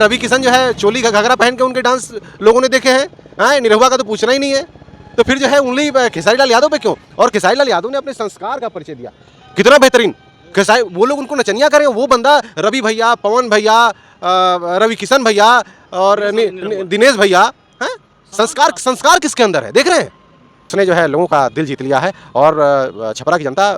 रवि किशन जो है चोली का घाघरा पहन के उनके डांस लोगों ने देखे हैं। निरहुआ का तो पूछना ही नहीं है, तो फिर जो है उंगली खेसारी लाल यादव पे क्यों? और खेसारी लाल यादव ने अपने संस्कार का परिचय दिया, कितना बेहतरीन। खेसारी वो लोग उनको नचनिया करें, वो बंदा रवि भैया, पवन भैया, रवि किशन भैया और दिनेश भैया, संस्कार संस्कार किसके अंदर है, देख रहे हैं। उसने जो है लोगों का दिल जीत लिया है और छपरा की जनता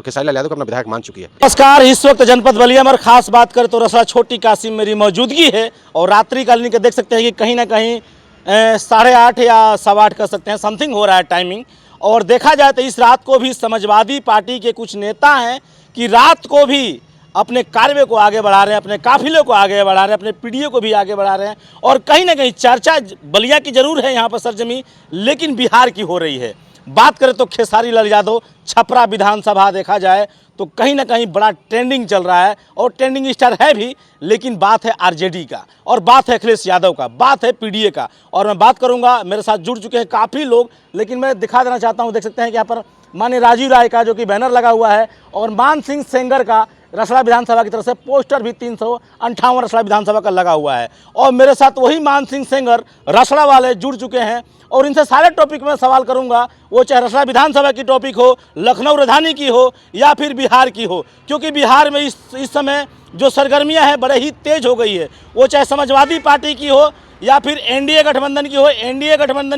खेसारी लाल यादव को अपना विधायक मान चुकी है। नमस्कार, इस वक्त जनपद बलिया में खास बात करें तो रसड़ा छोटी काशी मेरी मौजूदगी है और रात्रिकालीन के देख सकते हैं कि कहीं ना कहीं 8:30 या 8:15 कर सकते हैं, समथिंग हो रहा है टाइमिंग। और देखा जाए तो इस रात को भी समाजवादी पार्टी के कुछ नेता हैं कि रात को भी अपने कार्य को आगे बढ़ा रहे हैं, अपने काफिले को आगे बढ़ा रहे हैं, अपने पीढ़ियों को भी आगे बढ़ा रहे हैं। और कहीं ना कहीं चर्चा बलिया की जरूर है यहाँ पर सरजमी, लेकिन बिहार की हो रही है। बात करें तो खेसारी लाल यादव छपरा विधानसभा देखा जाए तो कहीं ना कहीं बड़ा ट्रेंडिंग चल रहा है और ट्रेंडिंग स्टार है भी, लेकिन बात है आरजेडी का और बात है अखिलेश यादव का, बात है पीडीए का। और मैं बात करूंगा, मेरे साथ जुड़ चुके हैं काफ़ी लोग, लेकिन मैं दिखा देना चाहता हूं, देख सकते हैं कि यहाँ पर माननीय राजीव राय का जो कि बैनर लगा हुआ है और मान सिंह सेंगर का रसड़ा विधानसभा की तरफ से पोस्टर भी 358 रसड़ा विधानसभा का लगा हुआ है। और मेरे साथ वही मान सिंह सेंगर रसड़ा वाले जुड़ चुके हैं और इनसे सारे टॉपिक में सवाल करूंगा, वो चाहे रसड़ा विधानसभा की टॉपिक हो, लखनऊ राजधानी की हो या फिर बिहार की हो, क्योंकि बिहार में इस समय जो सरगर्मियां हैं बड़े ही तेज हो गई है। वो चाहे समाजवादी पार्टी की हो या फिर एनडीए गठबंधन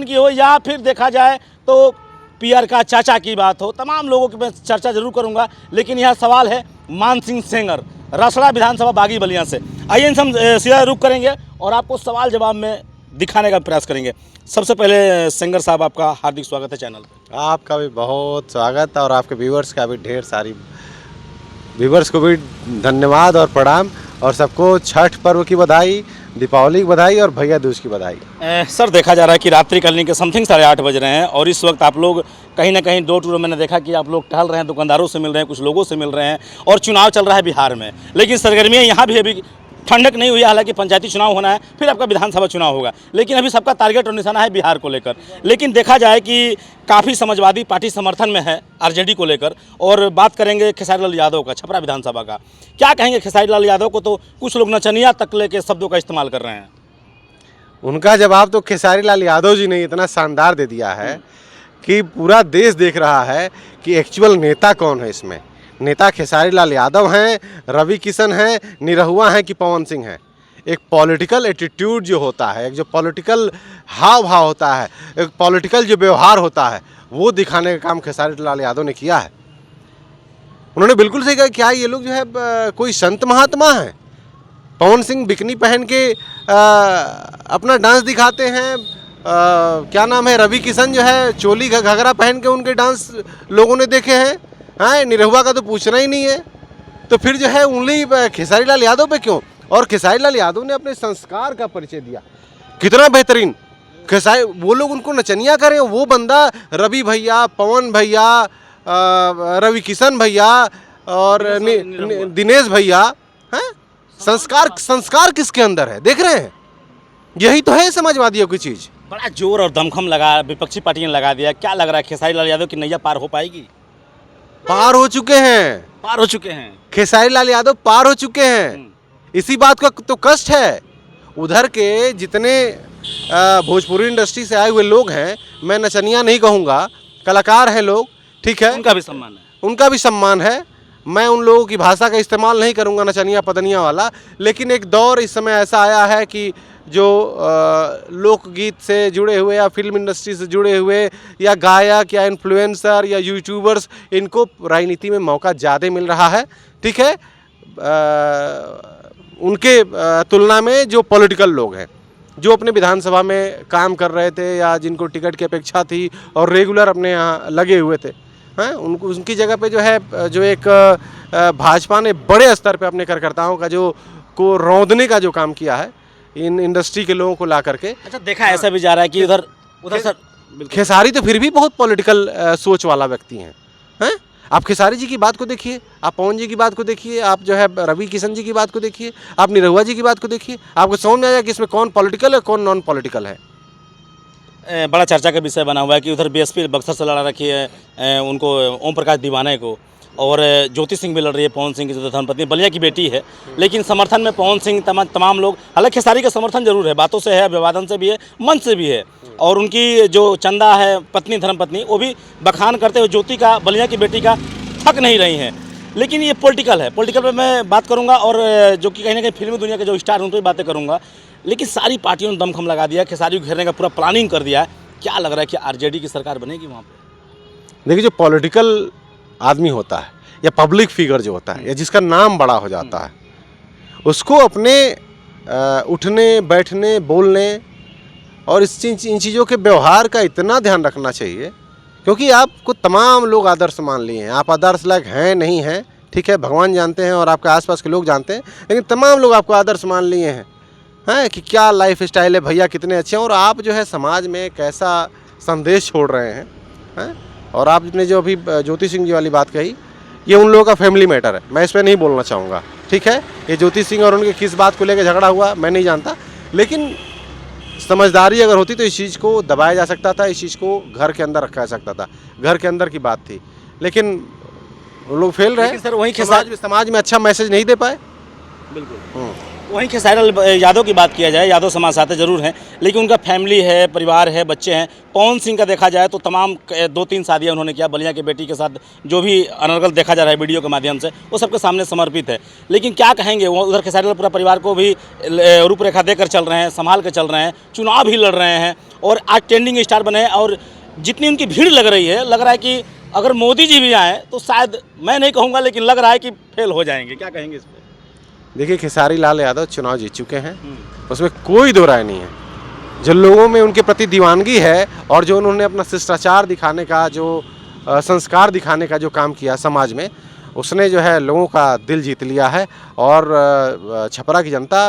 की हो, या फिर देखा जाए तो पीआर का चाचा की बात हो, तमाम लोगों की मैं चर्चा जरूर करूंगा। लेकिन यह सवाल है मान सिंह सेंगर रसड़ा विधानसभा बागी बलिया से। आइए इनसे हम सीधा रुख करेंगे और आपको सवाल जवाब में दिखाने का प्रयास करेंगे। सबसे पहले सेंगर साहब, आपका हार्दिक स्वागत है चैनल पे। आपका भी बहुत स्वागत और आपके व्यूवर्स का भी ढेर सारी व्यूवर्स को भी धन्यवाद और प्रणाम, और सबको छठ पर्व की बधाई, दीपावली की बधाई और भैया दूज की बधाई। सर, देखा जा रहा है कि रात्रिकालीन के समथिंग 8:30 बज रहे हैं और इस वक्त आप लोग कहीं ना कहीं डोर टू डोर, मैंने देखा कि आप लोग टहल रहे हैं, दुकानदारों से मिल रहे हैं, कुछ लोगों से मिल रहे हैं और चुनाव चल रहा है बिहार में। लेकिन सरगर्मियाँ यहाँ भी अभी ठंडक नहीं हुई है, हालांकि पंचायती चुनाव होना है, फिर आपका विधानसभा चुनाव होगा, लेकिन अभी सबका टारगेट और निशाना है बिहार को लेकर। लेकिन देखा जाए कि काफ़ी समाजवादी पार्टी समर्थन में है आरजेडी को लेकर। और बात करेंगे खेसारी लाल यादव का, छपरा विधानसभा का, क्या कहेंगे खेसारी लाल यादव को? तो कुछ लोग नचनिया तकले के शब्दों का इस्तेमाल कर रहे हैं। उनका जवाब तो खेसारी लाल यादव जी ने इतना शानदार दे दिया है कि पूरा देश देख रहा है कि एक्चुअल नेता कौन है इसमें। नेता खेसारी लाल यादव हैं, रवि किशन हैं, निरहुआ हैं कि पवन सिंह हैं। एक पॉलिटिकल एटीट्यूड जो होता है, एक जो पॉलिटिकल हाव भाव होता है, एक पॉलिटिकल जो व्यवहार होता है, वो दिखाने का काम खेसारी लाल यादव ने किया है। उन्होंने बिल्कुल सही कहा, क्या ये लोग जो है कोई संत महात्मा हैं? पवन सिंह बिकनी पहन के अपना डांस दिखाते हैं, क्या नाम है, रवि किशन जो है चोली का घाघरा पहन के उनके डांस लोगों ने देखे हैं। निरहुआ का तो पूछना ही नहीं है, तो फिर जो है उंगली खेसारी लाल यादव पे क्यों? और खेसारी लाल यादव ने अपने संस्कार का परिचय दिया, कितना बेहतरीन। खेसारी वो लोग उनको नचनिया करें, वो बंदा रवि भैया, पवन भैया, रवि किशन भैया और दिनेश भैया, संस्कार किसके अंदर है, देख रहे हैं। यही तो है समाजवादियों की चीज। बड़ा जोर और दमखम लगा विपक्षी पार्टियों ने लगा दिया। क्या लग रहा है खेसारी लाल यादव की नैया पार हो पाएगी? पार हो चुके हैं खेसारी लाल यादव, पार हो चुके हैं। इसी बात का तो कष्ट है। उधर के जितने भोजपुरी इंडस्ट्री से आए हुए लोग हैं, मैं नचनिया नहीं कहूँगा, कलाकार हैं लोग, ठीक है, उनका भी सम्मान है। मैं उन लोगों की भाषा का इस्तेमाल नहीं करूंगा नचनिया पदनिया वाला। लेकिन एक दौर इस समय ऐसा आया है कि जो लोकगीत से जुड़े हुए या फिल्म इंडस्ट्री से जुड़े हुए या गायक या इन्फ्लुएंसर या यूट्यूबर्स, इनको राजनीति में मौका ज़्यादा मिल रहा है, ठीक है, उनके तुलना में जो पॉलिटिकल लोग हैं, जो अपने विधानसभा में काम कर रहे थे या जिनको टिकट की अपेक्षा थी और रेगुलर अपने यहाँ लगे हुए थे, उनकी जगह पे जो है, जो एक भाजपा ने बड़े स्तर पे अपने कार्यकर्ताओं का जो को रौंदने का जो काम किया है इन इंडस्ट्री के लोगों को ला करके। अच्छा, देखा ऐसा भी जा रहा है कि उधर सर खेसारी तो फिर भी बहुत पॉलिटिकल सोच वाला व्यक्ति हैं। आप खेसारी जी की बात को देखिए, आप पवन जी की बात को देखिए, आप जो है रवि किशन जी की बात को देखिए, आप निरहुआ जी की बात को देखिए, आपको समझ में आएगा कि इसमें कौन पॉलिटिकल है कौन नॉन पॉलिटिकल है। बड़ा चर्चा का विषय बना हुआ है कि उधर बीएसपी बक्सर से लड़ा रखी है उनको ओम प्रकाश दीवाने को, और ज्योति सिंह भी लड़ रही है, पवन सिंह की जो धर्मपत्नी बलिया की बेटी है। लेकिन समर्थन में पवन सिंह तमाम लोग, हालांकि खेसारी का समर्थन जरूर है, बातों से है, अभिवादन से भी है, मन से भी है। और उनकी जो चंदा है पत्नी धर्मपत्नी, वो भी बखान करते हुए ज्योति का, बलिया की बेटी का थक नहीं रही हैं। लेकिन ये पॉलिटिकल है, पॉलिटिकल पे मैं बात करूंगा और जो कि कहीं ना कहीं फिल्मी दुनिया के जो स्टार उन पर बातें करूंगा। लेकिन सारी पार्टियों ने दमखम लगा दिया, खेसारी को घेरने का पूरा प्लानिंग कर दिया है। क्या लग रहा है कि आरजेडी की सरकार बनेगी वहाँ पे? देखिए, जो पॉलिटिकल आदमी होता है या पब्लिक फिगर जो होता है या जिसका नाम बड़ा हो जाता है, उसको अपने उठने, बैठने, बोलने और इन चीज़ों के व्यवहार का इतना ध्यान रखना चाहिए, क्योंकि आपको तमाम लोग आदर्श मान लिए हैं। आप आदर्श लायक हैं नहीं हैं, ठीक है, भगवान जानते हैं और आपके आसपास के लोग जानते हैं, लेकिन तमाम लोग आपको आदर्श मान लिए हैं कि क्या लाइफ स्टाइल है भैया, कितने अच्छे हैं, और आप जो है समाज में कैसा संदेश छोड़ रहे हैं। और आपने जो अभी ज्योति सिंह जी वाली बात कही, ये उन लोगों का फैमिली मैटर है, मैं इस पर नहीं बोलना चाहूँगा, ठीक है। ये ज्योति सिंह और उनके किस बात को लेकर झगड़ा हुआ मैं नहीं जानता, लेकिन समझदारी अगर होती तो इस चीज़ को दबाया जा सकता था, इस चीज़ को घर के अंदर रखा जा सकता था, घर के अंदर की बात थी। लेकिन वो लोग फेल रहे, सर वहीं समाज में अच्छा मैसेज नहीं दे पाए। बिल्कुल वहीं खेसारी यादव की बात किया जाए, यादव समाज से आते जरूर हैं, लेकिन उनका फैमिली है, परिवार है, बच्चे हैं। पवन सिंह का देखा जाए तो तमाम 2-3 शादियां उन्होंने किया, बलिया की बेटी के साथ जो भी अनर्गल देखा जा रहा है वीडियो के माध्यम से, वो सबके सामने समर्पित है। लेकिन क्या कहेंगे, वो उधर खेसारी पूरा परिवार को भी रूपरेखा देकर चल रहे हैं, संभाल कर चल रहे हैं, चुनाव भी लड़ रहे हैं और आज ट्रेंडिंग स्टार बने हैं। और जितनी उनकी भीड़ लग रही है, लग रहा है कि अगर मोदी जी भी आएँ तो शायद, मैं नहीं कहूँगा, लेकिन लग रहा है कि फेल हो जाएंगे। क्या कहेंगे इस पर? देखिए, खेसारी लाल यादव चुनाव जीत चुके हैं, उसमें कोई दो राय नहीं है। जो लोगों में उनके प्रति दीवानगी है और जो उन्होंने अपना शिष्टाचार दिखाने का, जो संस्कार दिखाने का जो काम किया समाज में, उसने जो है लोगों का दिल जीत लिया है। और छपरा की जनता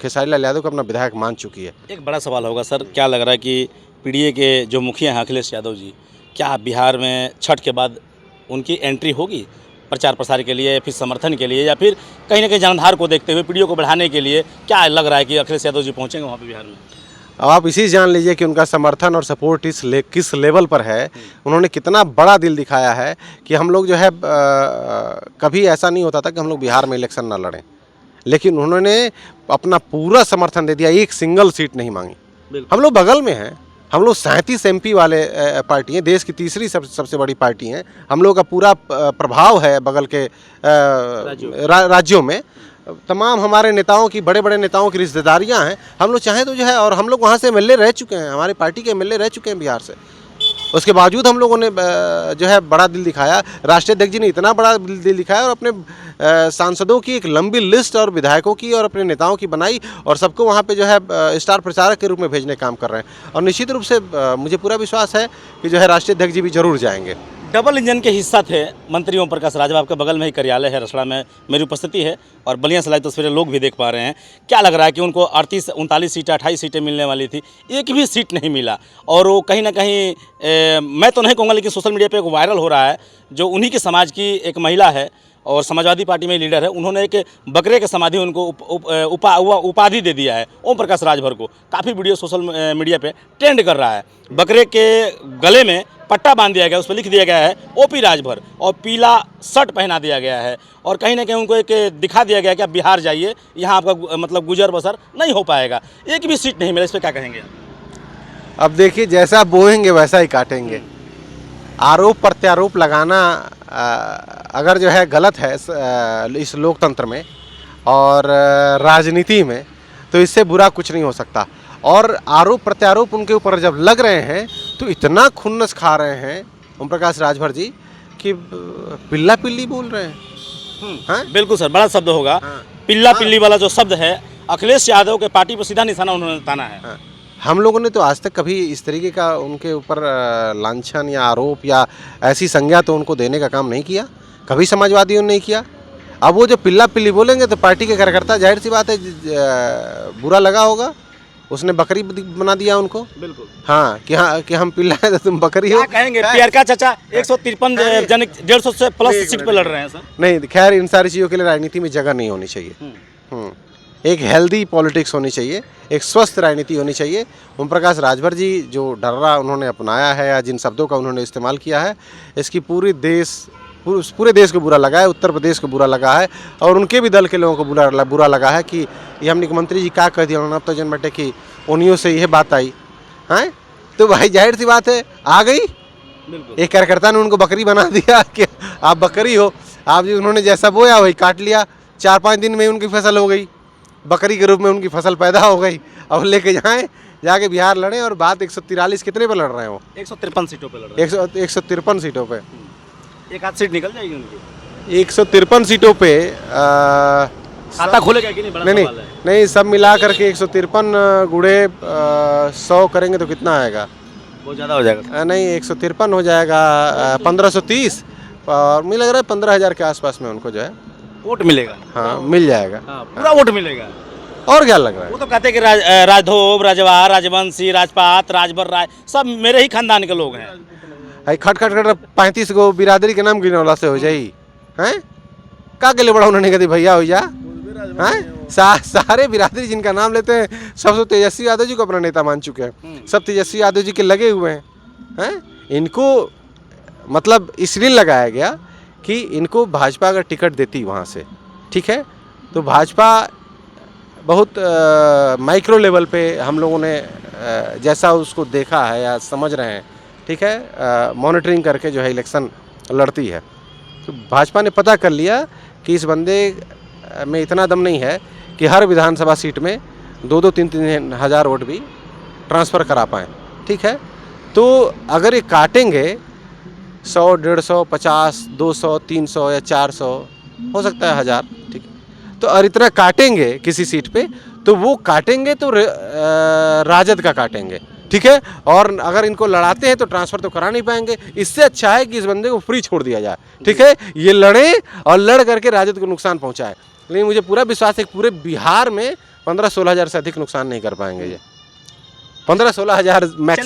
खेसारी लाल यादव को अपना विधायक मान चुकी है। एक बड़ा सवाल होगा सर, क्या लग रहा है कि पीडीए के जो मुखिया हैं अखिलेश यादव जी, क्या बिहार में छठ के बाद उनकी एंट्री होगी प्रचार प्रसार के लिए, फिर समर्थन के लिए, या फिर कहीं ना कहीं जनाधार को देखते हुए पीडीओ को बढ़ाने के लिए? क्या लग रहा है कि अखिलेश यादव जी पहुंचेंगे वहाँ पे बिहार में? अब आप इसी जान लीजिए कि उनका समर्थन और सपोर्ट किस लेवल पर है। उन्होंने कितना बड़ा दिल दिखाया है कि हम लोग जो है कभी ऐसा नहीं होता था कि हम लोग बिहार में इलेक्शन ना लड़ें, लेकिन उन्होंने अपना पूरा समर्थन दे दिया, एक सिंगल सीट नहीं मांगी। हम लोग बगल में हैं, हम लोग 37 MP वाले पार्टी हैं, देश की तीसरी सबसे बड़ी पार्टी हैं। हम लोग का पूरा प्रभाव है बगल के राज्यों में। तमाम हमारे नेताओं की, बड़े बड़े नेताओं की रिश्तेदारियां हैं। हम लोग चाहें तो जो है, और हम लोग वहाँ से MLA रह चुके हैं, हमारी पार्टी के MLA रह चुके हैं बिहार से। उसके बावजूद हम लोगों ने जो है बड़ा दिल दिखाया। राष्ट्रीय अध्यक्ष जी ने इतना बड़ा दिल दिखाया और अपने सांसदों की एक लंबी लिस्ट और विधायकों की और अपने नेताओं की बनाई और सबको वहाँ पे जो है स्टार प्रचारक के रूप में भेजने का काम कर रहे हैं। और निश्चित रूप से मुझे पूरा विश्वास है कि जो है राष्ट्रीय अध्यक्ष जी भी जरूर जाएंगे। डबल इंजन के हिस्सा थे मंत्री ओम प्रकाश राजभर, आपके बगल में ही कार्यालय है, रसड़ा में मेरी उपस्थिति है और बलिया से लाइव तस्वीरें लोग भी देख पा रहे हैं। क्या लग रहा है कि उनको 39 सीटें 28 सीटें मिलने वाली थी, एक भी सीट नहीं मिला, और वो कहीं ना कहीं मैं तो नहीं कहूँगा, लेकिन सोशल मीडिया पे एक वायरल हो रहा है, जो उन्हीं के समाज की एक महिला है और समाजवादी पार्टी में लीडर है, उन्होंने एक बकरे के समाधि उनको उपाधि दे दिया है ओम प्रकाश राजभर को। काफ़ी वीडियो सोशल मीडिया पे ट्रेंड कर रहा है। बकरे के गले में पट्टा बांध दिया गया, उस पर लिख दिया गया है OP राजभर, और पीला शर्ट पहना दिया गया है, और कहीं ना कहीं उनको एक दिखा दिया गया कि आप बिहार जाइए, यहाँ आपका मतलब गुजर बसर नहीं हो पाएगा। एक भी सीट नहीं मिला, इस पर क्या कहेंगे आप? अब देखिए, जैसा बोएंगे वैसा ही काटेंगे। आरोप प्रत्यारोप लगाना अगर जो है गलत है इस लोकतंत्र में और राजनीति में, तो इससे बुरा कुछ नहीं हो सकता। और आरोप प्रत्यारोप उनके ऊपर जब लग रहे हैं तो इतना खुन्नस खा रहे हैं ओम प्रकाश राजभर जी कि पिल्ला पिल्ली बोल रहे हैं। बिल्कुल सर, बड़ा शब्द होगा। पिल्ला पिल्ली वाला जो शब्द है, अखिलेश यादव के पार्टी पर सीधा निशाना उन्होंने ताना है। हम लोगों ने तो आज तक कभी इस तरीके का उनके ऊपर लांछन या आरोप या ऐसी संज्ञा तो उनको देने का काम नहीं किया, कभी समाजवादियों ने नहीं किया। अब वो जो पिल्ला पिल्ली बोलेंगे तो पार्टी के कार्यकर्ता, जाहिर सी बात है, बुरा लगा होगा। उसने बकरी बना दिया उनको। बिल्कुल, हाँ कि हम पिल्ला है तो तुम बकरी हो। क्या कहेंगे? प्रियंका चाचा 153 जन 150 से प्लस सीट पे लड़ रहे हैं सर। नहीं, खैर इन सारी चीज़ों के लिए राजनीति में जगह नहीं होनी चाहिए। एक हेल्दी पॉलिटिक्स होनी चाहिए, एक स्वस्थ राजनीति होनी चाहिए। ओम प्रकाश राजभर जी जो डर्रा उन्होंने अपनाया है या जिन शब्दों का उन्होंने इस्तेमाल किया है, इसकी पूरी देश पूरे देश को बुरा लगा है, उत्तर प्रदेश को बुरा लगा है और उनके भी दल के लोगों को बुरा लगा है कि ये हमने मंत्री जी क्या कह दिया उन्होंने। अब तो जन बटे कि उन्हीं से यह बात आई हैं, तो भाई जाहिर सी बात है आ गई। एक कार्यकर्ता ने उनको बकरी बना दिया कि आप बकरी हो, आप जी उन्होंने जैसा बोया वही काट लिया। 4-5 दिन में उनकी फसल हो गई, बकरी के रूप में उनकी फसल पैदा हो गई। अब लेके जाएं जाके बिहार लड़े और बात 143 कितने पे लड़ रहे हैं वो 153 सीटों पे लड़ रहे हैं। 153 सीटों पे, एक आध सीट निकल जाएगी उनकी। 153 सीटों पे खाता खोलेगा कि नहीं, बड़ा नहीं सवाल है। नहीं सब मिला करके 153 गुड़े 100 करेंगे तो कितना आएगा? बहुत ज़्यादा हो जाएगा। नहीं 153 हो जाएगा 1530 और मुझे लग रहा है 15,000 के आसपास में उनको जो है वोट मिलेगा। हाँ मिल जाएगा। हाँ, पूरा वोट मिलेगा। और क्या लग रहा है? वो तो कहते हैं कि राजधोब, राजवार, राजवंशी, राजपात, राजभर राय सब मेरे ही खानदान के लोग हैं। भाई खट खट खट 35 गो बिरादरी के नाम गिनौला से हो जाई हैं, का के लिए बड़ा उन्होंने कहती भैया हो जा हैं। सारे बिरादरी जिनका नाम लेते हैं सब तो तेजस्वी यादव जी को अपना नेता मान चुके हैं, सब तेजस्वी यादव जी के लगे हुए हैं। इनको मतलब इसलिए लगाया गया कि इनको भाजपा अगर टिकट देती वहाँ से, ठीक है, तो भाजपा बहुत माइक्रो लेवल पे हम लोगों ने जैसा उसको देखा है या समझ रहे हैं, ठीक है, मॉनिटरिंग करके जो है इलेक्शन लड़ती है। तो भाजपा ने पता कर लिया कि इस बंदे में इतना दम नहीं है कि हर विधानसभा सीट में 2-2, 3-3 हज़ार वोट भी ट्रांसफ़र करा पाएँ, ठीक है। तो अगर ये काटेंगे 100, 150, 50, 200, 300 या 400 हो सकता है 1000, ठीक है, तो और इतना काटेंगे किसी सीट पे तो वो काटेंगे तो राजद का काटेंगे, ठीक है। और अगर इनको लड़ाते हैं तो ट्रांसफ़र तो करा नहीं पाएंगे। इससे अच्छा है कि इस बंदे को फ्री छोड़ दिया जाए, ठीक है, ये लड़े और लड़ करके राजद को नुकसान पहुंचाए। लेकिन मुझे पूरा विश्वास है कि पूरे बिहार में 15-16 हज़ार से अधिक नुकसान नहीं कर पाएंगे ये, 15-16 हज़ार मैक्स।